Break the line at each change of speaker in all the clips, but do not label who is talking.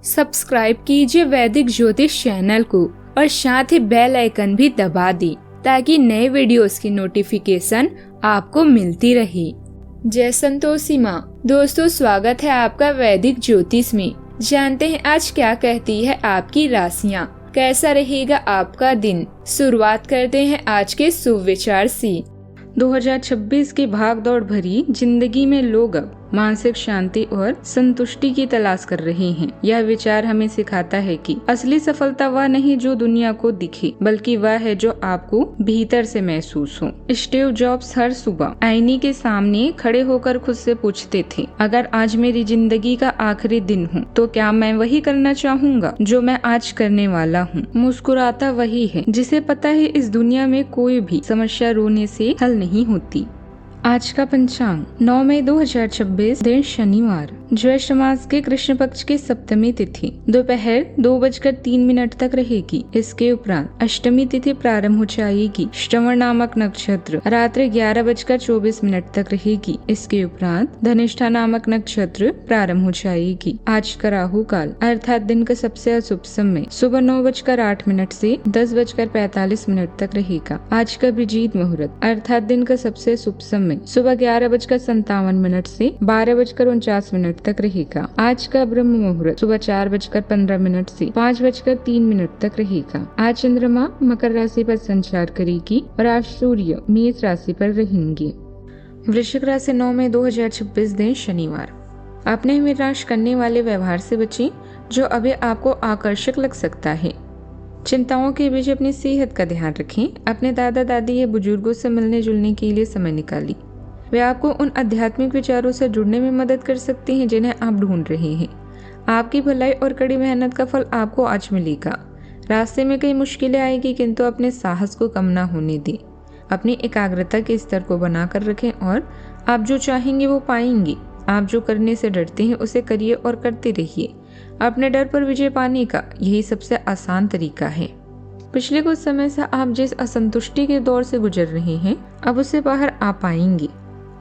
Subscribe कीजिए वैदिक ज्योतिष चैनल को और साथ ही बेल आइकन भी दबा दी ताकि नए वीडियोस की नोटिफिकेशन आपको मिलती रहे। जय संतोषी माँ। दोस्तों, स्वागत है आपका वैदिक ज्योतिष में। जानते हैं आज क्या कहती है आपकी राशियाँ, कैसा रहेगा आपका दिन। शुरुआत करते हैं आज के शुभ विचार से। 2026 की भागदौड़ भरी जिंदगी में लोग अब मानसिक शांति और संतुष्टि की तलाश कर रहे हैं। यह विचार हमें सिखाता है कि असली सफलता वह नहीं जो दुनिया को दिखे, बल्कि वह है जो आपको भीतर से महसूस हो। स्टीव जॉब्स हर सुबह आईने के सामने खड़े होकर खुद से पूछते थे, अगर आज मेरी जिंदगी का आखिरी दिन हो तो क्या मैं वही करना चाहूँगा जो मैं आज करने वाला हूँ। मुस्कुराता वही है जिसे पता है इस दुनिया में कोई भी समस्या रोने से हल नहीं होती। आज का पंचांग 9 मई 2026 दिन शनिवार, ज्येष्ठ मास के कृष्ण पक्ष की सप्तमी तिथि दोपहर 2:03 तक रहेगी। इसके उपरांत अष्टमी तिथि प्रारंभ हो जाएगी। श्रवण नामक नक्षत्र रात्रि 11:24 तक रहेगी। इसके उपरांत धनिष्ठा नामक नक्षत्र प्रारंभ हो जाएगी। आज का राहु काल अर्थात दिन का सबसे अशुभ समय सुबह 9:08 से 10:45 तक रहेगा। आज का अभिजीत मुहूर्त अर्थात दिन का सबसे शुभ समय सुबह 11:57 से 12:49 तक रहेगा। आज का ब्रह्म मुहूर्त सुबह 4:15 से 5:03 तक रहेगा। आज चंद्रमा मकर राशि पर संचार करेगी और आज सूर्य मेष राशि पर रहेंगे। वृश्चिक राशि 9 मई 2026 दिन शनिवार। अपने में निराश करने वाले व्यवहार से बचें जो अभी आपको आकर्षक लग सकता है। चिंताओं के बीच अपनी सेहत का ध्यान रखें। अपने दादा दादी या बुजुर्गों से मिलने जुलने के लिए समय निकालें। वे आपको उन आध्यात्मिक विचारों से जुड़ने में मदद कर सकते हैं जिन्हें आप ढूंढ रहे हैं। आपकी भलाई और कड़ी मेहनत का फल आपको आज मिलेगा। रास्ते में कई मुश्किलें आएगी, किंतु अपने साहस को कम न होने दें। अपनी एकाग्रता के स्तर को बनाकर रखें और आप जो चाहेंगे वो पाएंगे। आप जो करने से डरते हैं उसे करिए और करते रहिए। अपने डर पर विजय पाने का यही सबसे आसान तरीका है। पिछले कुछ समय से आप जिस असंतुष्टि के दौर से गुजर रहे हैं, अब उससे बाहर आ पाएंगे।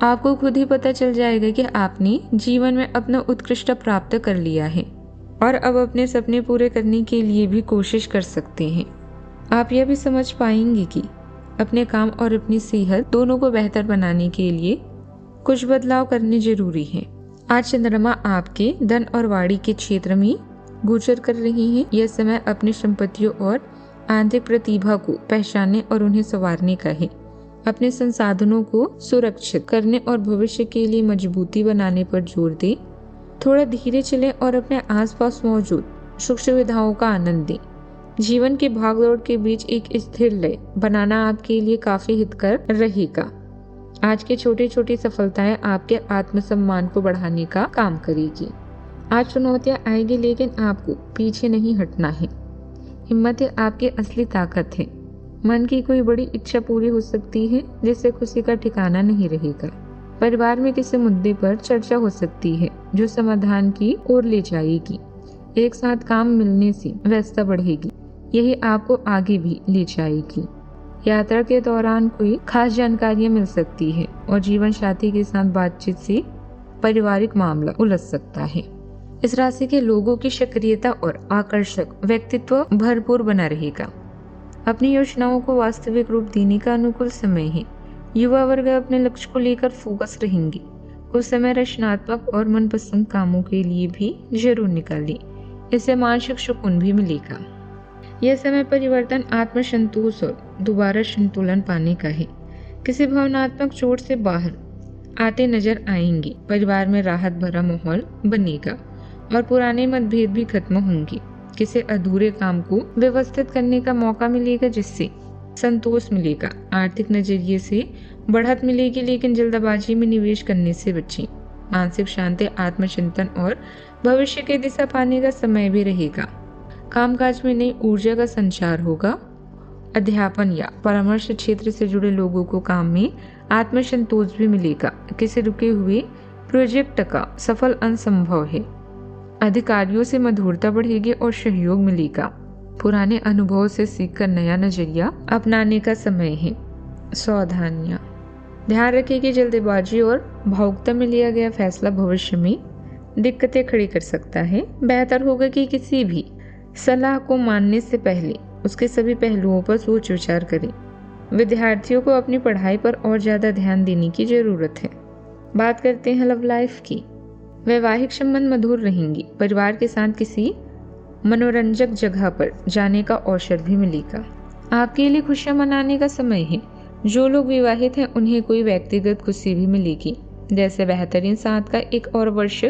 आपको खुद ही पता चल जाएगा कि आपने जीवन में अपना उत्कृष्ट प्राप्त कर लिया है और अब अपने सपने पूरे करने के लिए भी कोशिश कर सकते हैं। आप यह भी समझ पाएंगे कि अपने काम और अपनी सेहत दोनों को बेहतर बनाने के लिए कुछ बदलाव करने जरूरी है। आज चंद्रमा आपके धन और वाणी के क्षेत्र में गोचर कर रहे हैं। यह समय अपनी संपत्तियों और आंतरिक प्रतिभा को पहचानने और उन्हें संवारने का है। अपने संसाधनों को सुरक्षित करने और भविष्य के लिए मजबूती बनाने पर जोर दें। थोड़ा धीरे चलें और अपने आसपास मौजूद सुख सुविधाओं का आनंद दें। जीवन की भागदौड़ के बीच एक स्थिर लय बनाना आपके लिए काफी हितकर रहेगा। आज की छोटी छोटी सफलताएं आपके आत्मसम्मान को बढ़ाने का काम करेगी। आज चुनौतियां आएगी, लेकिन आपको पीछे नहीं हटना है। हिम्मत आपकी असली ताकत है। मन की कोई बड़ी इच्छा पूरी हो सकती है जिससे खुशी का ठिकाना नहीं रहेगा। परिवार में किसी मुद्दे पर चर्चा हो सकती है जो समाधान की ओर ले जाएगी। एक साथ काम मिलने से व्यस्तता बढ़ेगी, यही आपको आगे भी ले जाएगी। यात्रा के दौरान कोई खास जानकारियां मिल सकती है और जीवन साथी के साथ बातचीत से पारिवारिक मामला उलझ सकता है। इस राशि के लोगों की सक्रियता और आकर्षक व्यक्तित्व भरपूर बना रहेगा। अपनी योजनाओं को वास्तविक रूप देने का अनुकूल समय है। युवा वर्ग अपने लक्ष्य को लेकर फोकस रहेंगे। कुछ समय रचनात्मक और मनपसंद कामों के लिए भी जरूर निकालें। इससे मानसिक सुकून भी मिलेगा। यह समय परिवर्तन, आत्मसंतोष और दोबारा संतुलन पाने का है। किसी भावनात्मक चोट से बाहर आते नजर आएंगे। परिवार में राहत भरा माहौल बनेगा और पुराने मतभेद भी खत्म होंगे। किसी अधूरे काम को व्यवस्थित करने का मौका मिलेगा जिससे संतोष मिलेगा। आर्थिक नजरिए से बढ़त मिलेगी, लेकिन जल्दबाजी में निवेश करने से बचें। मानसिक शांति, आत्मचिंतन और भविष्य की दिशा पाने का समय भी रहेगा। कामकाज में नई ऊर्जा का संचार होगा। अध्यापन या परामर्श क्षेत्र से जुड़े लोगों को काम में आत्मसंतोष भी मिलेगा। किसी रुके हुए प्रोजेक्ट का सफल अंत संभव है। अधिकारियों से मधुरता बढ़ेगी और सहयोग मिलेगा। पुराने अनुभवों से सीखकर नया नजरिया अपनाने का समय है। सावधानियां ध्यान रखें कि जल्दबाजी और भावुकता में लिया गया फैसला भविष्य में दिक्कतें खड़ी कर सकता है। बेहतर होगा कि किसी भी सलाह को मानने से पहले उसके सभी पहलुओं पर सोच विचार करें। विद्यार्थियों को अपनी पढ़ाई पर और ज़्यादा ध्यान देने की ज़रूरत है। बात करते हैं लव लाइफ की। वैवाहिक संबंध मधुर रहेंगी। परिवार के साथ किसी मनोरंजक जगह पर जाने का अवसर भी मिलेगा। आपके लिए खुशियां मनाने का समय है। जो लोग विवाहित हैं उन्हें कोई व्यक्तिगत खुशी भी मिलेगी, जैसे बेहतरीन साथ का एक और वर्ष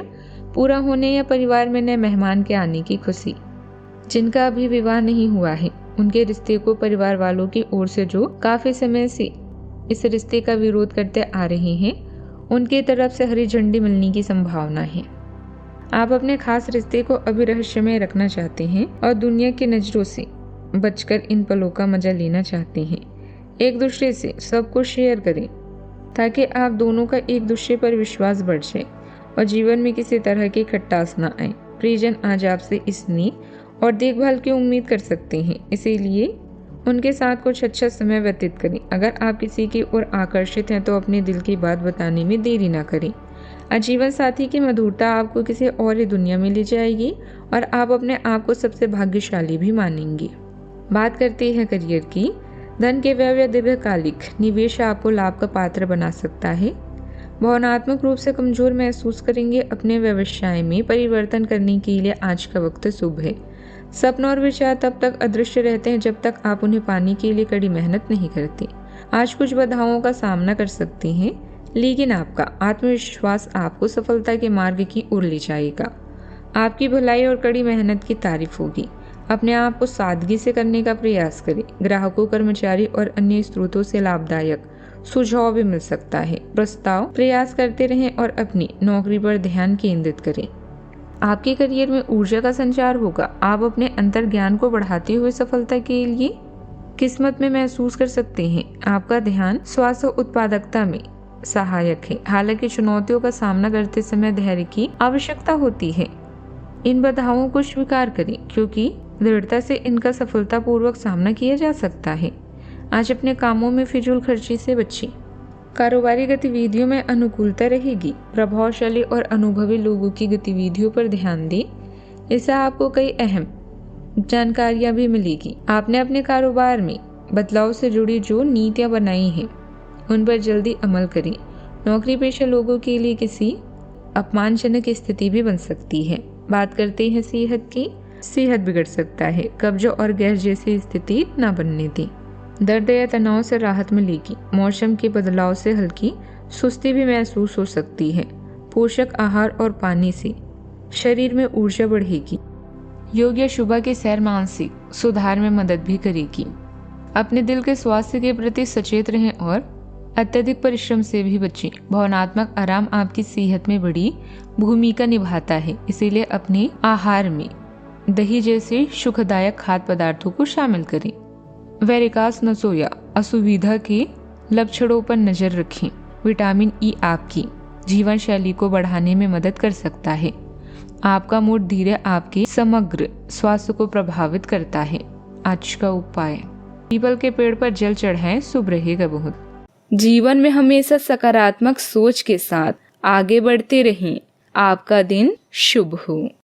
पूरा होने या परिवार में नए मेहमान के आने की खुशी। जिनका अभी विवाह नहीं हुआ है उनके रिश्ते को परिवार वालों की ओर से जो काफी समय से इस रिश्ते का विरोध करते आ रहे हैं उनकी तरफ से हरी झंडी मिलने की संभावना है। आप अपने खास रिश्ते को अभी रहस्यमय रखना चाहते हैं और दुनिया की नजरों से बचकर इन पलों का मजा लेना चाहते हैं। एक दूसरे से सब कुछ शेयर करें ताकि आप दोनों का एक दूसरे पर विश्वास बढ़ जाए और जीवन में किसी तरह की खटास ना आए। प्रियजन आज आपसे स्नेह और देखभाल की उम्मीद कर सकते हैं, इसीलिए उनके साथ कुछ अच्छा समय व्यतीत करें। अगर आप किसी की ओर आकर्षित हैं तो अपने दिल की बात बताने में देरी ना करें। जीवन साथी की मधुरता आपको किसी और ही दुनिया में ले जाएगी और आप अपने आप को सबसे भाग्यशाली भी मानेंगे। बात करते हैं करियर की। धन के व्यय या दीर्घकालिक निवेश आपको लाभ का पात्र बना सकता है। भावनात्मक रूप से कमजोर महसूस करेंगे। अपने व्यवसाय में परिवर्तन करने के लिए आज का वक्त शुभ है। सपने और विचार तब तक अदृश्य रहते हैं जब तक आप उन्हें पाने के लिए कड़ी मेहनत नहीं करते। आज कुछ बाधाओं का सामना कर सकते हैं, लेकिन आपका आत्मविश्वास आपको सफलता के मार्ग की ओर ले जाएगा। आपकी भलाई और कड़ी मेहनत की तारीफ होगी। अपने आप को सादगी से करने का प्रयास करें। ग्राहकों, कर्मचारी और अन्य स्रोतों से लाभदायक सुझाव भी मिल सकता है। प्रस्ताव प्रयास करते रहें और अपनी नौकरी पर ध्यान केंद्रित करें। आपके करियर में ऊर्जा का संचार होगा। आप अपने अंतर ज्ञान को बढ़ाते हुए सफलता के लिए किस्मत में महसूस कर सकते हैं। आपका ध्यान स्वास्थ्य और उत्पादकता में सहायक है। हालांकि चुनौतियों का सामना करते समय धैर्य की आवश्यकता होती है। इन बाधाओं को स्वीकार करें क्योंकि दृढ़ता से इनका सफलतापूर्वक सामना किया जा सकता है। आज अपने कामों में फिजूल खर्ची से बचें। कारोबारी गतिविधियों में अनुकूलता रहेगी। प्रभावशाली और अनुभवी लोगों की गतिविधियों पर ध्यान दें। इससे आपको कई अहम जानकारियां भी मिलेगी। आपने अपने कारोबार में बदलाव से जुड़ी जो नीतियां बनाई हैं उन पर जल्दी अमल करें। नौकरी पेशा लोगों के लिए किसी अपमानजनक स्थिति भी बन सकती है। बात करते हैं सेहत की। सेहत बिगड़ सकता है। कब्ज और गैस जैसी स्थिति न बनने दें। दर्द या तनाव से राहत मिलेगी। मौसम के बदलाव से हल्की सुस्ती भी महसूस हो सकती है। पोषक आहार और पानी से शरीर में ऊर्जा बढ़ेगी। योग या सुबह की सैर मानसिक सुधार में मदद भी करेगी। अपने दिल के स्वास्थ्य के प्रति सचेत रहें और अत्यधिक परिश्रम से भी बचें। भावनात्मक आराम आपकी सेहत में बड़ी भूमिका निभाता है, इसीलिए अपने आहार में दही जैसे सुखदायक खाद्य पदार्थों को शामिल करें। वेरिकास नसों या असुविधा के लक्षणों पर नजर रखें। विटामिन ई आपकी जीवन शैली को बढ़ाने में मदद कर सकता है। आपका मूड धीरे आपके समग्र स्वास्थ्य को प्रभावित करता है। आज का उपाय, पीपल के पेड़ पर जल चढ़ाएं, शुभ रहेगा बहुत। जीवन में हमेशा सकारात्मक सोच के साथ आगे बढ़ते रहें। आपका दिन शुभ हो।